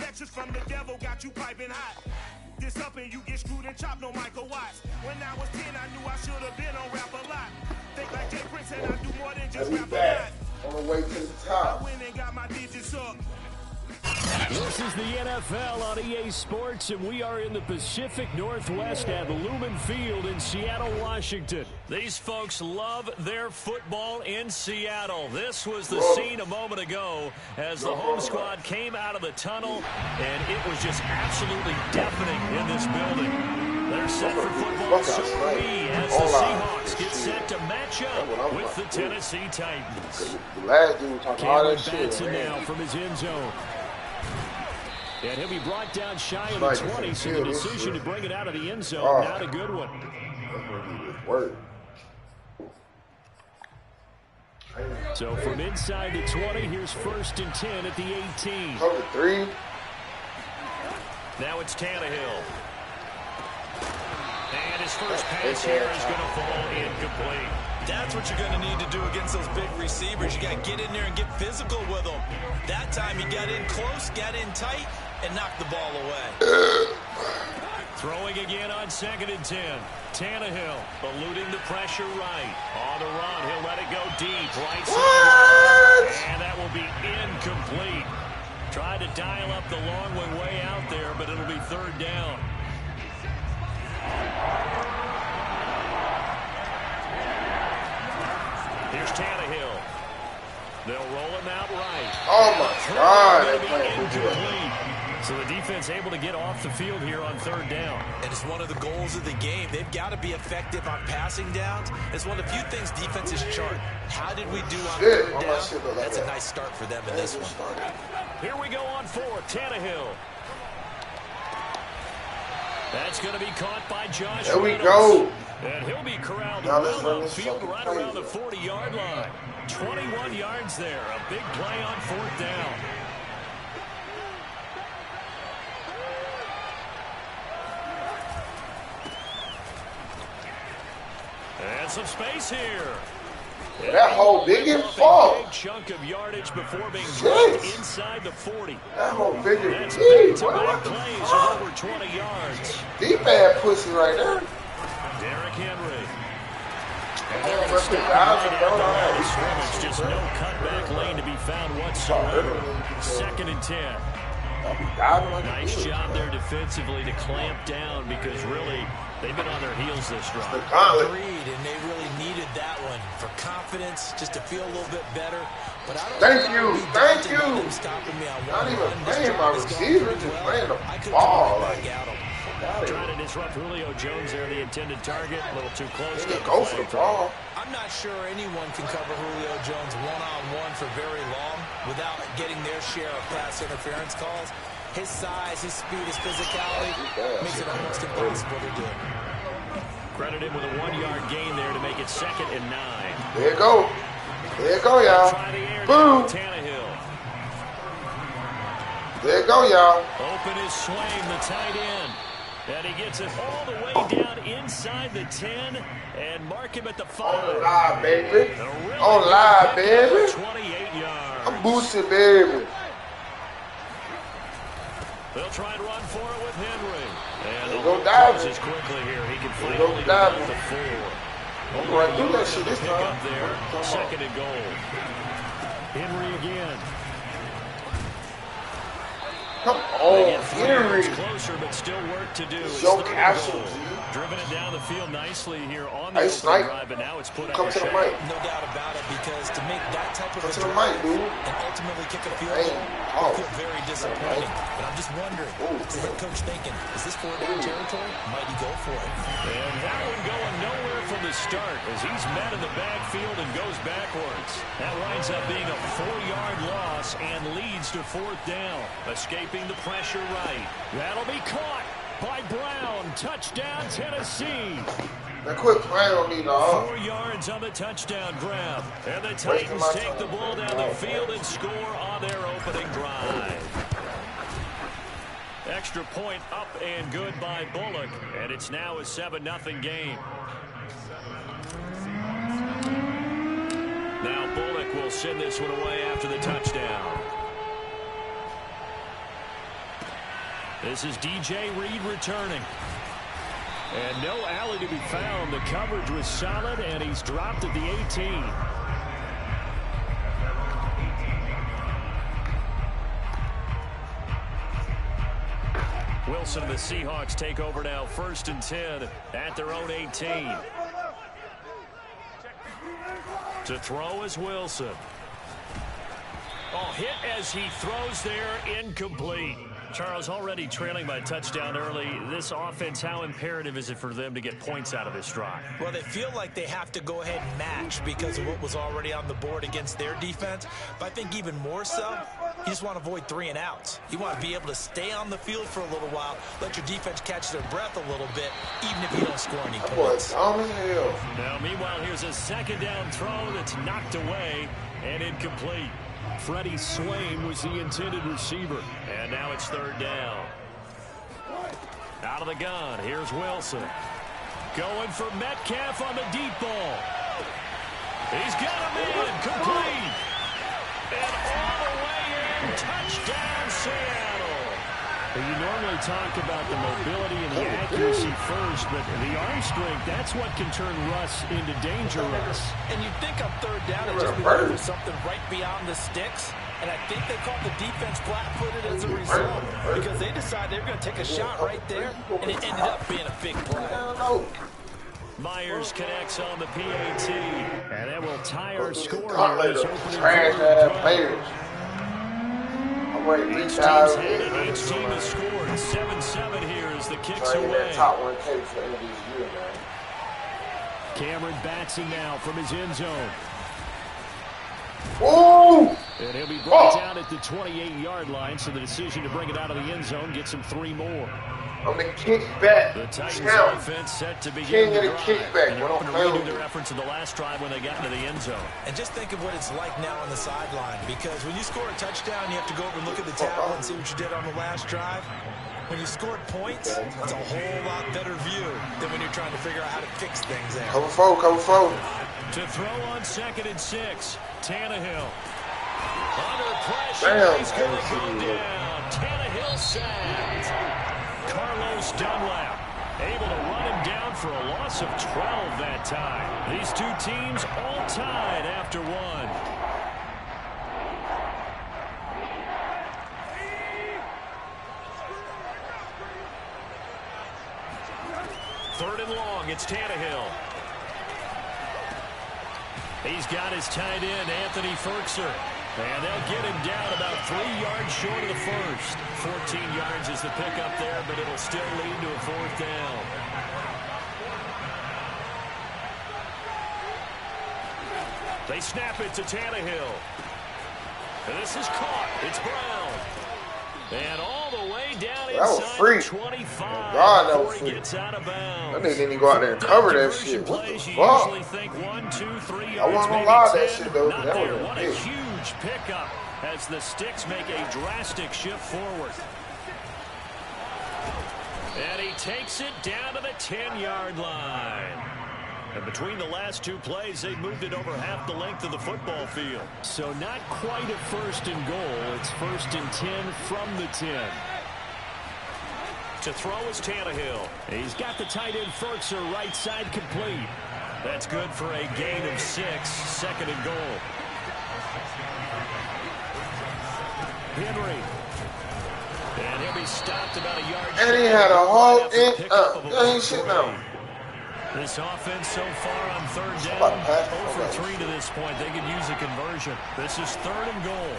Lectures from the devil got you piping hot. This up and you get screwed and chopped, no Michael Watts. When I was 10, I knew I should have been on rap a lot. Think like Jay Prince and I do more than just rap a lot. On the way to the top. I went and got my digits up. This is the NFL on EA Sports, and we are in the Pacific Northwest at Lumen Field in Seattle, Washington. These folks love their football in Seattle. This was the scene a moment ago as the home squad came out of the tunnel, and it was just absolutely deafening in this building. They're set for football, so are we, as the Seahawks get set to match up with the Tennessee Titans. Cameron Batson now from his end zone. And he'll be brought down shy of the 20, so the decision to bring it out of the end zone, not a good one. So from inside the 20, here's 1st and 10 at the 18. Cover 3. Now it's Tannehill. And his first pass here is going to fall incomplete. That's what you're going to need to do against those big receivers. You got to get in there and get physical with them. That time he got in close, got in tight, and knocked the ball away. Throwing again on 2nd and 10. Tannehill eluding the pressure right. On the run, he'll let it go deep. Right side. And that will be incomplete. Tried to dial up the long way out there, but it'll be 3rd down. Here's Tannehill. They'll roll him out right. Oh, my God. So the defense able to get off the field here on 3rd down. And it's one of the goals of the game. They've got to be effective on passing downs. It's one of the few things defenses chart. How did we do on 3rd down? That's a nice start for them in this one. Here we go on 4th. Tannehill. That's going to be caught by Josh There we Reynolds. go. And he'll be corralled well upfield right around the 40-yard line. 21 yards there. A big play on 4th down. And some space here. That whole big and fall. Big chunk of yardage before being dropped inside the 40. That whole big and That's back-to-back plays of over 20 yards. Deep bad pussy right there. Derrick Henry. Just no cutback lane to be found whatsoever. 2nd and 10. Nice job there defensively to clamp down because really they've been on their heels this run. Agreed, and they really needed that one for confidence, just to feel a little bit better. But I don't Thank you. Not even playing my receiver, just playing the ball. Trying to disrupt Julio Jones there, the intended target. A little too close. Go for the ball. I'm not sure anyone can cover Julio Jones one-on-one for very long without getting their share of pass interference calls. His size, his speed, his physicality makes it almost impossible to do. Credit him with a 1-yard gain there to make it 2nd and 9. There you go. There you go, y'all. Boom. Tannehill. There you go, y'all. Open is Swain, the tight end. And he gets it all the way down inside the 10 and mark him at the 5. On live, baby. On live, baby. 28 yards. I'm boosted, baby. They'll try and run for it with Henry. And the go diving. quickly here. He can finally Go diving. the 4. I'm going to do that shit this time. Up there, 2nd and goal. Henry again. Come on, Henry. Closer, but still work to do. Show castle, G. Driven it down the field nicely here on Hey, the open Snipe. drive, but now it's put Come up to the mic. No doubt about it, because to make that type of Come a to the drive mic, dude. and ultimately kick a field Hey, goal, I feel very disappointing. But I'm just wondering, what's the head coach thinking? Is this 4-down territory? Might he go for it? And that one going nowhere from the start as he's met in the backfield and goes backwards. That winds up being a 4-yard loss and leads to 4th down. Escaping the pressure right. That'll be caught by Brown. Touchdown, Tennessee. Now quit playing on me, dog. 4 yards on the touchdown grab. And the Titans take the ball down the field and score on their opening drive. Extra point up and good by Bullock. And it's now a 7-0 game. Now Bullock will send this one away after the touchdown. This is DJ Reed returning. And no alley to be found. The coverage was solid, and he's dropped at the 18. Wilson and the Seahawks take over now, 1st and 10 at their own 18. To throw is Wilson. Oh, hit as he throws there, incomplete. Charles, already trailing by a touchdown early. This offense, how imperative is it for them to get points out of this drive? Well, they feel like they have to go ahead and match because of what was already on the board against their defense. But I think even more so, you just want to avoid 3 and outs. You want to be able to stay on the field for a little while, let your defense catch their breath a little bit, even if you don't score any points. Now, meanwhile, here's a 2nd down throw that's knocked away and incomplete. Freddie Swain was the intended receiver. And now it's 3rd down. Out of the gun, here's Wilson. Going for Metcalf on the deep ball. He's got him in, complete. And all the way in, touchdown Seattle. You normally talk about the mobility and the accuracy first, but the arm strength, that's what can turn Russ into dangerous. And you think on 3rd down, it just be looking for something right beyond the sticks. And I think they caught the defense flat-footed as a result because they decided they were going to take a shot right there, and it ended up being a big play. Myers connects on the PAT, and that will tie our score Gauntlet here. trash-ass players. Each team has scored 7-7 here as the kicks away. Cameron Batsey now from his end zone. Ooh! And he'll be brought down at the 28-yard line, so the decision to bring it out of the end zone gets him 3 more. On the kickback. The Titans offense set to begin the drive. Kickback. And they're hoping to redo their efforts in the last drive when they got into the end zone. And just think of what it's like now on the sideline, because when you score a touchdown, you have to go over and look at the tablet and see what you did on the last drive. When you scored points, it's a whole lot better view than when you're trying to figure out how to fix things there. Cover 4, cover 4. To throw on 2nd and 6, Tannehill. Under pressure, Damn, he's going to go down. Tannehill sacked. Carlos Dunlap able to run him down for a loss of 12 that time. These two teams all tied after 1. Third and long, it's Tannehill. He's got his tight end, Anthony Ferkser. And they'll get him down about 3 yards short of the first. 14 yards is the pickup there, but it'll still lead to a 4th down. They snap it to Tannehill. And this is caught. It's Brown. And all the way down inside 25 before he gets out of bounds. That nigga didn't even go out there and cover that shit. What the fuck? Think 1, 2, 3 yards, I wasn't gonna lie that shit though. Not That there. was What a huge pickup as the Sticks make a drastic shift forward. And he takes it down to the 10-yard line. And between the last 2 plays, they moved it over half the length of the football field. So not quite a 1st and goal. It's 1st and 10 from the 10. To throw is Tannehill. He's got the tight end Ferkser right side complete. That's good for a gain of 6. 2nd and goal. Henry. And he'll be stopped about a yard. And he had a whole ain't shit now. This offense so far on 3rd down, 0 for 3 to this point. They could use a conversion. This is 3rd and goal.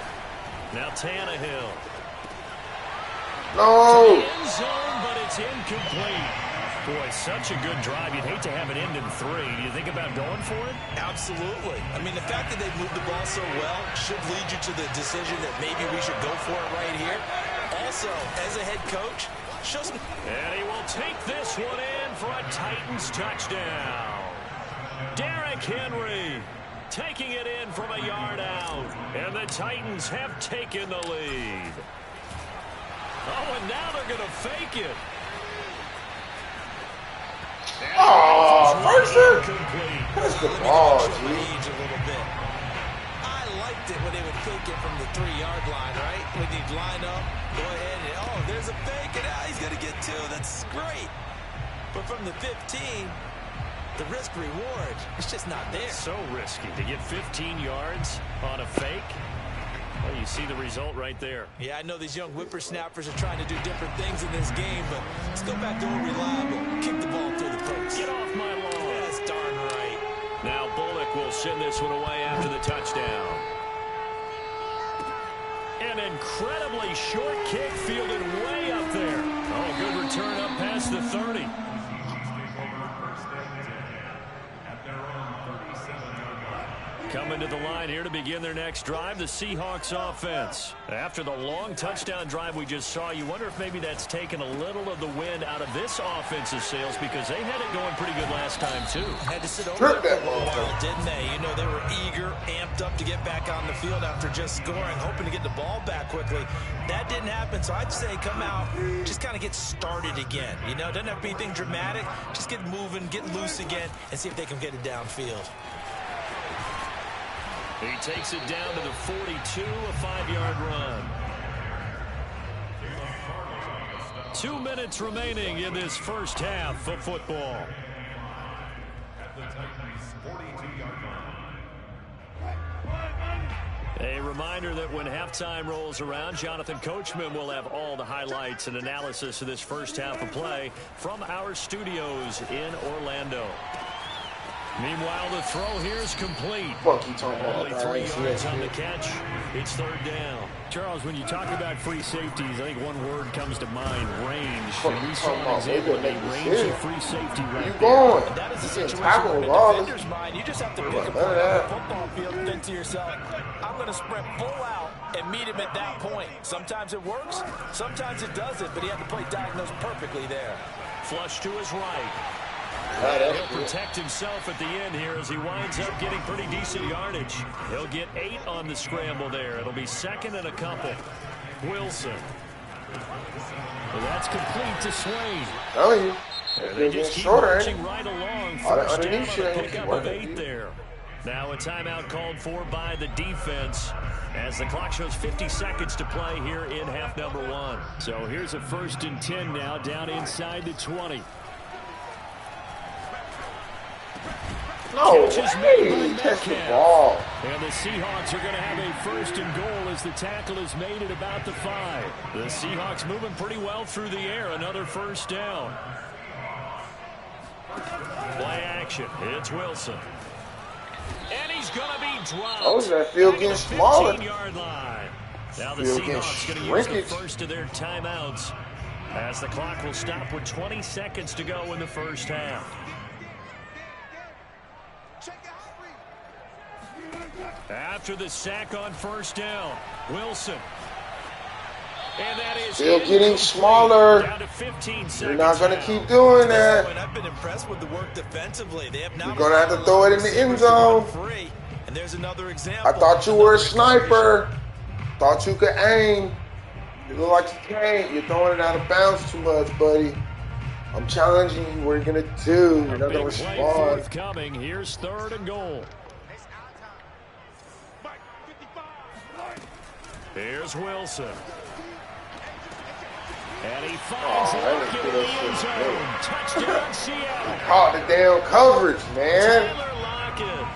Now Tannehill. No. To the end zone, but it's incomplete. Boy, such a good drive. You'd hate to have it end in 3. Do you think about going for it? Absolutely. I mean, the fact that they moved the ball so well should lead you to the decision that maybe we should go for it right here. Also, as a head coach, show some... And he will take this one in for a Titans touchdown. Derrick Henry taking it in from a yard out. And the Titans have taken the lead. Oh, and now they're going to fake it. Oh, Ferkser. That's good ball, G. I liked it when they would fake it from the 3-yard line, right? When you'd line up, go ahead and, oh, There's a fake, and now he's going to get 2. That's great. But from the 15, the risk reward, it's just not there. So risky to get 15 yards on a fake. Well, you see the result right there. Yeah, I know these young whippersnappers are trying to do different things in this game, but let's go back to old reliable. Kick the ball through the post. Get off my lawn. That's darn right. Now Bullock will send this one away after the touchdown. An incredibly short kick fielded way up there. Oh, good return up past the 30. Coming to the line here to begin their next drive, the Seahawks offense. After the long touchdown drive we just saw, you wonder if maybe that's taken a little of the wind out of this offensive sails because they had it going pretty good last time, too. Had to sit over that for a while, didn't they? You know, they were eager, amped up to get back on the field after just scoring, hoping to get the ball back quickly. That didn't happen, so I'd say come out, just kind of get started again. You know, doesn't have to be anything dramatic. Just get moving, get loose again, and see if they can get it downfield. He takes it down to the 42, a 5-yard run. 2 minutes remaining in this first half of football. A reminder that when halftime rolls around, Jonathan Coachman will have all the highlights and analysis of this first half of play from our studios in Orlando. Meanwhile, the throw here is complete. Only 3 yards on the catch. It's third down. Charles, when you talk about free safeties, I think one word comes to mind, range. And we saw an example of a rangy free safety right there. And that is a situation where in a defender's mind, you just have to pick a point on the football field and think to yourself, I'm going to sprint full out and meet him at that point. Sometimes it works, sometimes it doesn't, but he had to play diagnosed perfectly there. Flush to his right. He'll protect himself at the end here as he winds up getting pretty decent yardage. He'll get 8 on the scramble there. It'll be second and a couple. Wilson. Well, that's complete to Swain. Telling you, they just keep marching right along. First down on a pickup of 8 there. Now a timeout called for by the defense as the clock shows 50 seconds to play here in half number 1. So here's a 1st and 10 now down inside the 20. No way! Catch the ball. And the Seahawks are going to have a 1st and goal as the tackle is made at about the 5. The Seahawks moving pretty well through the air. Another 1st down. Play action. It's Wilson. And he's going to be dropped. Oh, that field getting smaller. 15-yard line. Now the Seahawks going to use the first of their timeouts as the clock will stop with 20 seconds to go in the first half. After the sack on 1st down, Wilson. And that is still getting smaller. Down to 15 seconds. You're not going to keep doing that. I've been impressed with the work defensively. They have now You're going to have to throw it in the end zone. And there's another example. I thought you were a sniper. Thought you could aim. You look like you can't. You're throwing it out of bounds too much, buddy. I'm challenging you. What are you going to do? You're not going to respond. Forthcoming. Here's 3rd and goal. Here's Wilson. And he finds it in the end zone. Touchdown, Seattle. Caught the damn coverage, man.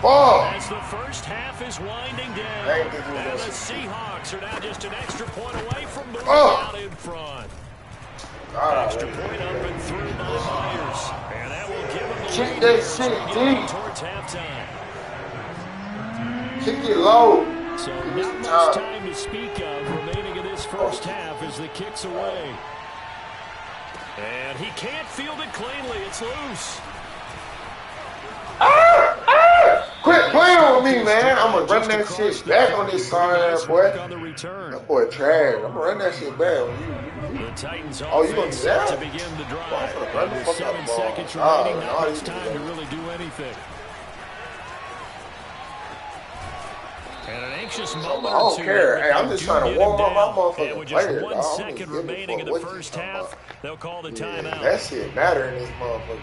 Fuck. As the first half is winding down. And the Seahawks are now just an extra point away from moving out in front. Extra point up and through by Myers. And that will give him the lead that shit deep towards halftime. Kick it low. So not much time to speak of remaining in this first half as the kick's away. And he can't field it cleanly. It's loose. Quit playing with me, man. I'm going to run that shit back on this sorry-ass boy. That boy trash. I'm going to run that shit back on you. The Titans oh, you going to do that? To begin the drive. Under 7 seconds remaining. Not much time to really do anything. And an anxious moment I don't care. Hey, I'm just trying to warm up my motherfucking players. With just 1 second remaining in the first half, they'll call the timeout. That shit matter in this motherfucker.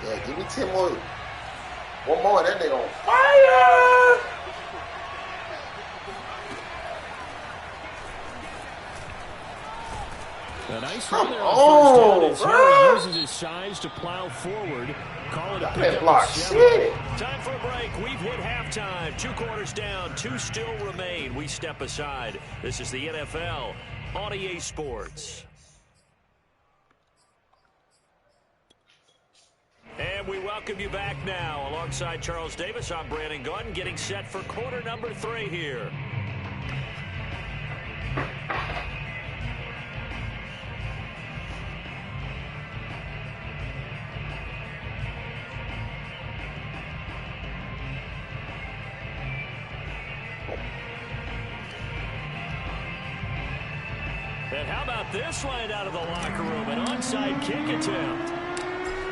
Yeah, give me 10 more. One more, and then they on fire. A nice Come run there on first down as Henry on, uses his size to plow forward. Call it a that pickup block of 7. shit. Time for a break. We've hit halftime. 2 quarters down. 2 still remain. We step aside. This is the NFL on EA Sports. And we welcome you back now. Alongside Charles Davis, I'm Brandon Gunn, getting set for quarter number 3 here. And how about this line out of the locker room? An onside kick attempt.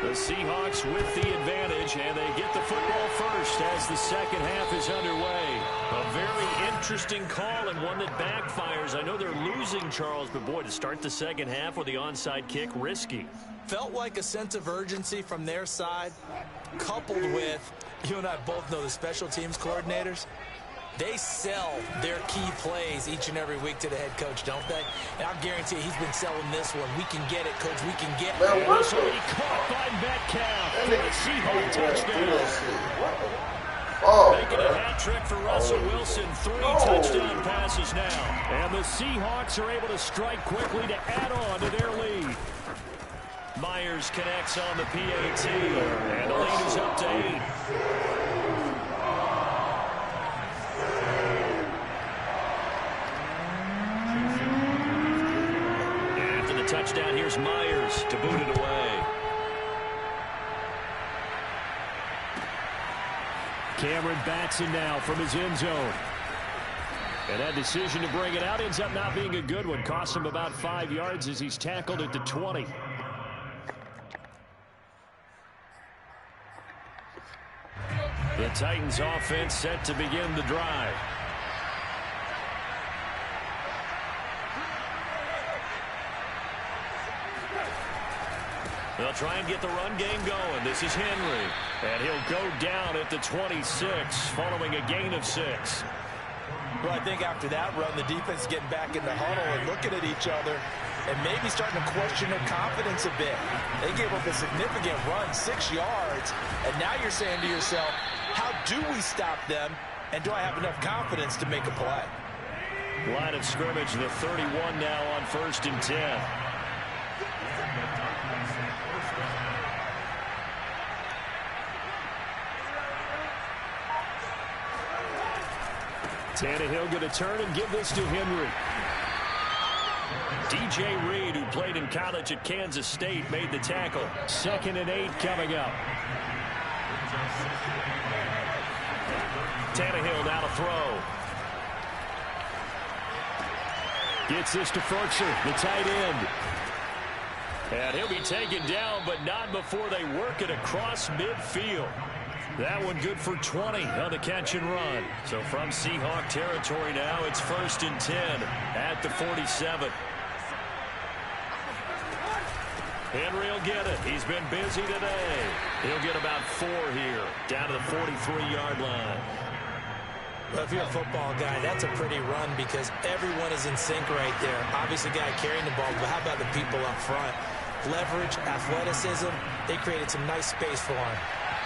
The Seahawks with the advantage, and they get the football first as the second half is underway. A very interesting call and one that backfires. I know they're losing, Charles, but boy, to start the second half with the onside kick, risky. Felt like a sense of urgency from their side, coupled with, you and I both know the special teams coordinators. They sell their key plays each and every week to the head coach, don't they? And I'll guarantee you he's been selling this one. We can get it, coach. We can get it. Man, what the? Caught by Metcalf for a Seahawk touchdown. Oh, Making a hat trick for Russell Wilson. 3 touchdown passes now. And the Seahawks are able to strike quickly to add on to their lead. Myers connects on the PAT. And the lead is up to 8. Touchdown, here's Myers to boot it away. Cameron Batson now from his end zone. And that decision to bring it out ends up not being a good one. Cost him about 5 yards as he's tackled at the 20. The Titans offense set to begin the drive. They'll try and get the run game going. This is Henry. And he'll go down at the 26 following a gain of 6. Well, I think after that run, the defense is getting back in the huddle and looking at each other and maybe starting to question their confidence a bit. They gave up a significant run, 6 yards, and now you're saying to yourself, how do we stop them, and do I have enough confidence to make a play? Line of scrimmage, the 31 now on 1st and 10. Tannehill going to turn and give this to Henry. DJ Reed, who played in college at Kansas State, made the tackle. 2nd and 8 coming up. Tannehill now to throw. Gets this to Ferkser, the tight end. And he'll be taken down, but not before they work it across midfield. That one good for 20 on the catch and run. So from Seahawk territory now, it's 1st and 10 at the 47. Henry will get it. He's been busy today. He'll get about 4 here, down to the 43-yard line. Well, if you're a football guy, that's a pretty run because everyone is in sync right there. Obviously, the guy carrying the ball, but how about the people up front? Leverage, athleticism, they created some nice space for him.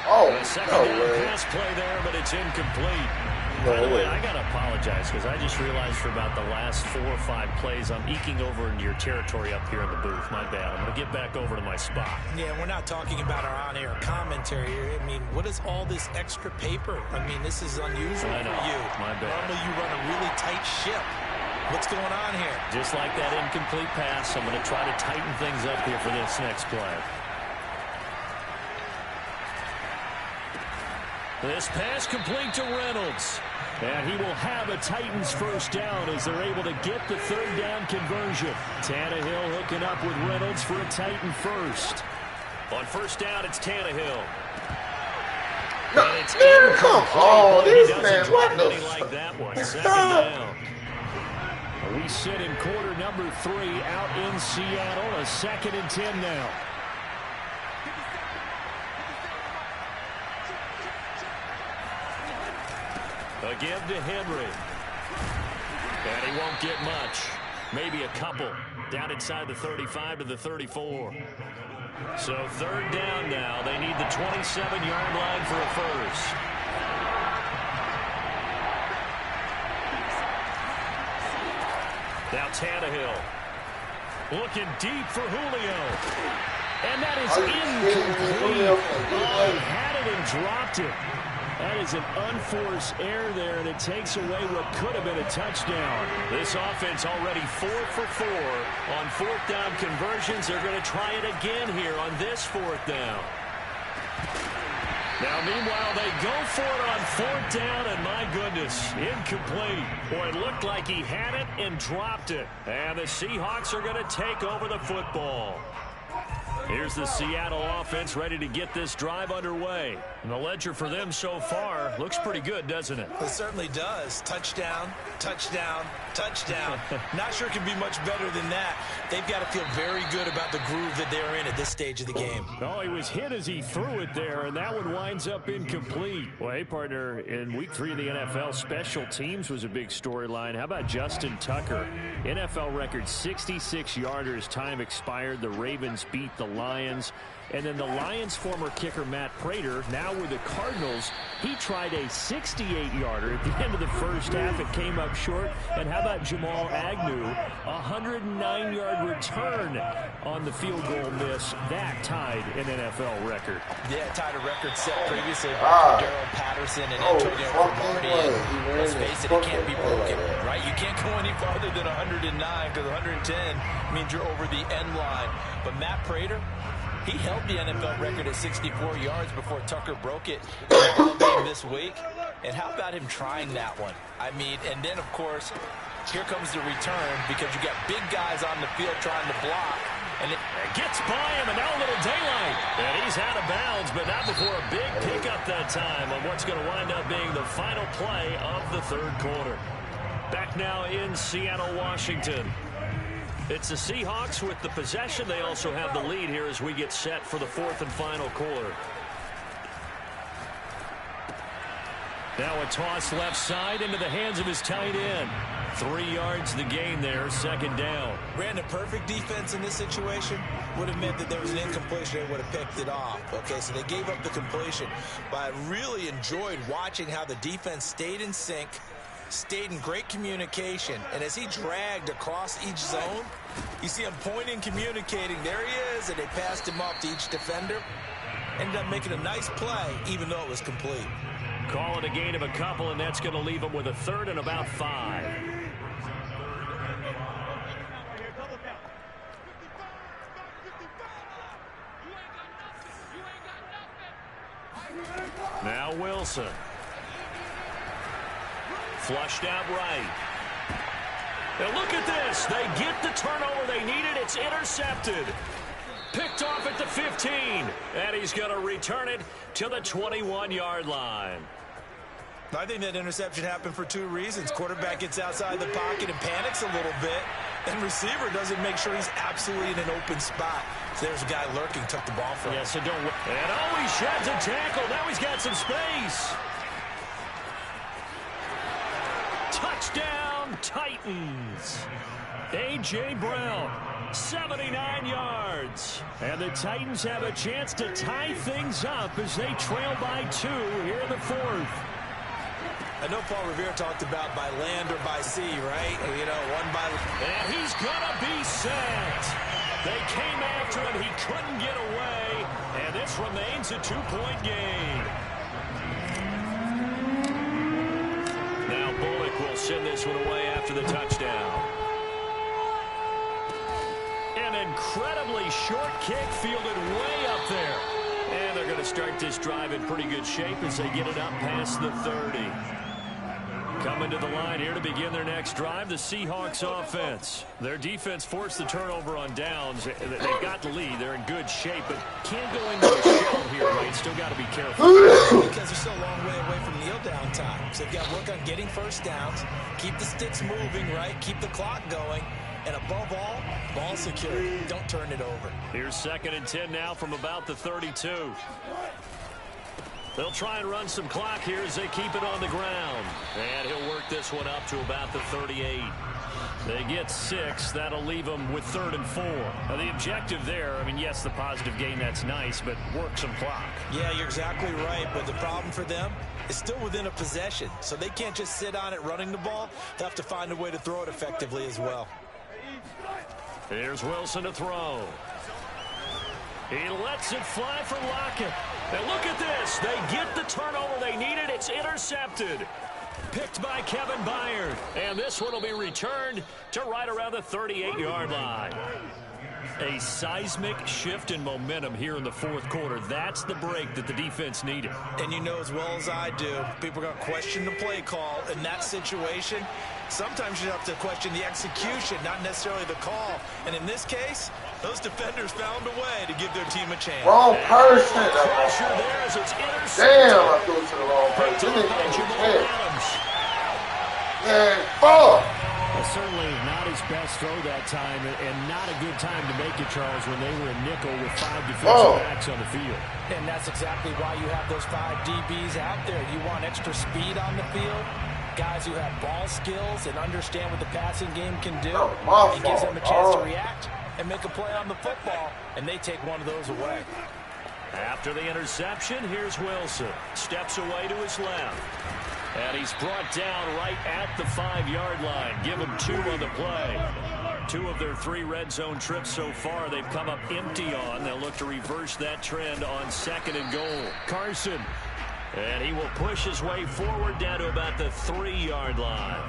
Oh, second down pass play there, but it's incomplete. By the way, I got to apologize because I just realized for about the last 4 or 5 plays, I'm eking over into your territory up here in the booth. My bad. I'm going to get back over to my spot. Yeah, we're not talking about our on-air commentary here. I mean, what is all this extra paper? I mean, this is unusual for you. My bad. Normally you run a really tight ship. What's going on here? Just like that incomplete pass, I'm going to try to tighten things up here for this next play. This pass complete to Reynolds. And he will have a Titans first down as they're able to get the 3rd down conversion. Tannehill hooking up with Reynolds for a Titan first. On 1st down, it's Tannehill. No, It's man, come on, this man, what the like that one. 2nd down. We sit in quarter number 3 out in Seattle. A 2nd and 10 now. A give to Henry. And he won't get much. Maybe a couple down inside the 35 to the 34. So 3rd down now. They need the 27-yard line for a first. Now Tannehill looking deep for Julio. And that is incomplete. Oh, he had it and dropped it. That is an unforced error there, and it takes away what could have been a touchdown. This offense already 4 for 4 on 4th down conversions. They're going to try it again here on this 4th down. Now, meanwhile, they go for it on 4th down, and my goodness, incomplete. Boy, it looked like he had it and dropped it. And the Seahawks are going to take over the football. Here's the Seattle offense ready to get this drive underway. And the ledger for them so far looks pretty good, doesn't it? It certainly does. Touchdown, touchdown, touchdown. Not sure it can be much better than that. They've got to feel very good about the groove that they're in at this stage of the game. Oh, he was hit as he threw it there, and that one winds up incomplete. Well, hey, partner, in Week 3 of the NFL, special teams was a big storyline. How about Justin Tucker? NFL record 66-yarder as time expired. The Ravens beat the Lions. And then the Lions' former kicker, Matt Prater, now with the Cardinals, he tried a 68-yarder at the end of the first half. It came up short. And how about Jamal Agnew, a 109-yard return on the field goal miss. That tied an NFL record. Yeah, tied a record set previously by Darrell Patterson and Antonio Cromartie. Let's face it, it can't be broken, right? You can't go any farther than 109 because 110 means you're over the end line. But Matt Prater, he held the NFL record at 64 yards before Tucker broke it in the ball game this week. And how about him trying that one? I mean, and then, of course, here comes the return because you got big guys on the field trying to block. And it gets by him, and now a little daylight. And he's out of bounds, but not before a big pickup that time on what's going to wind up being the final play of the 3rd quarter. Back now in Seattle, Washington. It's the Seahawks with the possession. They also have the lead here as we get set for the 4th and final quarter. Now a toss left side into the hands of his tight end. 3 yards the gain there, 2nd down. Ran a perfect defense in this situation. Would have meant that there was an incompletion. They would have picked it off. Okay, so they gave up the completion. But I really enjoyed watching how the defense stayed in sync, stayed in great communication, and as he dragged across each zone, you see him pointing, communicating. There he is, and they passed him off to each defender. Ended up making a nice play, even though it was complete. Call it a gain of a couple, and that's going to leave him with a 3rd and about 5. Now Wilson. Flushed out right. Now look at this. They get the turnover they needed. It's intercepted. Picked off at the 15. And he's going to return it to the 21-yard line. I think that interception happened for 2 reasons. Quarterback gets outside the pocket and panics a little bit. And receiver doesn't make sure he's absolutely in an open spot. So there's a guy lurking, took the ball from him. Yeah, so don't. And oh, he sheds a tackle. Now he's got some space. Touchdown, Titans. A.J. Brown, 79 yards. And the Titans have a chance to tie things up as they trail by 2 here in the 4th. I know Paul Revere talked about by land or by sea, right? You know, one by... And he's going to be set. They came after him. He couldn't get away. And this remains a 2-point game. Now Bullock will send this one away after the touchdown. An incredibly short kick fielded way up there. And they're going to start this drive in pretty good shape as they get it up past the 30. Coming to the line here to begin their next drive, the Seahawks offense. Their defense forced the turnover on downs. They've got the lead. They're in good shape, but can't go into a shell here, right? Still got to be careful. Because they're still a long way away from kneel down time. So they've got to work on getting first downs, keep the sticks moving, right? Keep the clock going. And above all, ball security. Don't turn it over. Here's 2nd and 10 now from about the 32. They'll try and run some clock here as they keep it on the ground. And he'll work this one up to about the 38. They get 6. That'll leave them with 3rd and 4. Now, the objective there, I mean, yes, the positive gain, that's nice, but work some clock. Yeah, you're exactly right, but the problem for them is still within a possession, so they can't just sit on it running the ball. They'll have to find a way to throw it effectively as well. Here's Wilson to throw. He lets it fly for Lockett. And look at this. They get the turnover they needed. It's intercepted. Picked by Kevin Byard. And this one will be returned to right around the 38-yard line. A seismic shift in momentum here in the 4th quarter. That's the break that the defense needed. And you know as well as I do, people are going to question the play call in that situation. Sometimes you have to question the execution, not necessarily the call. And in this case, those defenders found a way to give their team a chance. Wrong person. Pressure there as it's intercepted. Damn, I threw it to the wrong person. Man, fuck. Certainly not his best throw that time, and not a good time to make it, Charles, when they were in nickel with 5 defensive backs on the field. And that's exactly why you have those 5 DBs out there. You want extra speed on the field, guys who have ball skills and understand what the passing game can do. It gives them a chance to react and make a play on the football, and they take one of those away. After the interception, here's Wilson. Steps away to his left. And he's brought down right at the 5-yard line. Give him 2 on the play. 2 of their 3 red zone trips so far they've come up empty on. They'll look to reverse that trend on 2nd and goal. Carson. And he will push his way forward down to about the 3-yard line.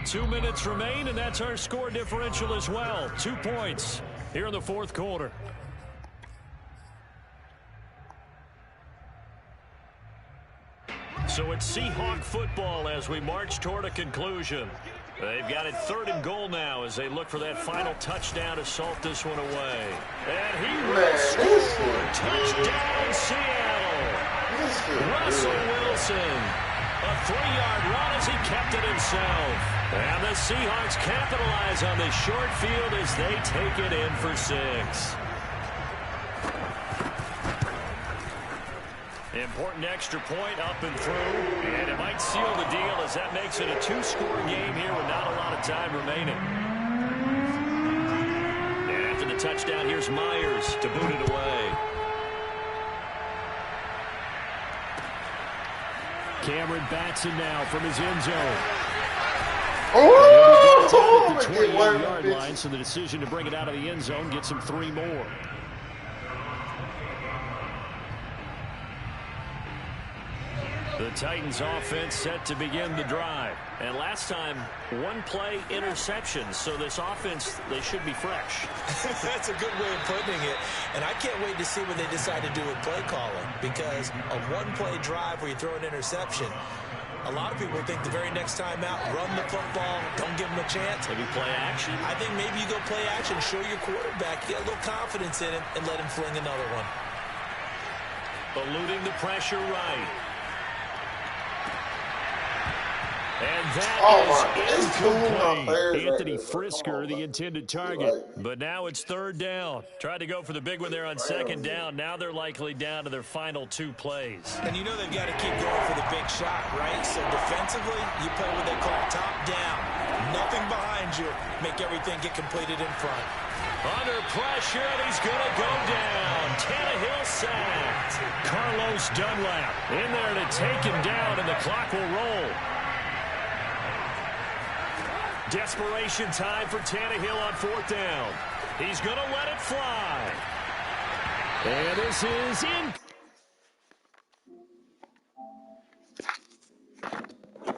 2 minutes remain, and that's our score differential as well. 2 points here in the 4th quarter. So it's Seahawk football as we march toward a conclusion. They've got it 3rd and goal now as they look for that final touchdown to salt this one away. And he will score. Touchdown, Seattle. Russell Wilson. A 3-yard run as he kept it himself. And the Seahawks capitalize on the short field as they take it in for 6. Important extra point up and through, and it might seal the deal as that makes it a 2-score game here with not a lot of time remaining. And after the touchdown, here's Myers to boot it away. Cameron Batson now from his end zone. Oh! At the 28-yard line, so the decision to bring it out of the end zone gets him 3 more. The Titans offense set to begin the drive. And last time, 1-play interception. So this offense, they should be fresh. That's a good way of putting it. And I can't wait to see what they decide to do with play calling. Because a 1-play drive where you throw an interception, a lot of people think the very next time out, run the football, don't give them a chance. Maybe play action. I think maybe you go play action, show your quarterback, get a little confidence in him, and let him fling another one. Eluding the pressure right. And that is incomplete. Anthony Frisker, the intended target. But now it's 3rd down. Tried to go for the big one there on 2nd down. Now they're likely down to their final 2 plays. And you know they've got to keep going for the big shot, right? So defensively, you play what they call top down. Nothing behind you. Make everything get completed in front. Under pressure, and he's going to go down. Tannehill sacked. Carlos Dunlap in there to take him down, and the clock will roll. Desperation time for Tannehill on 4th down. He's going to let it fly. And this is in.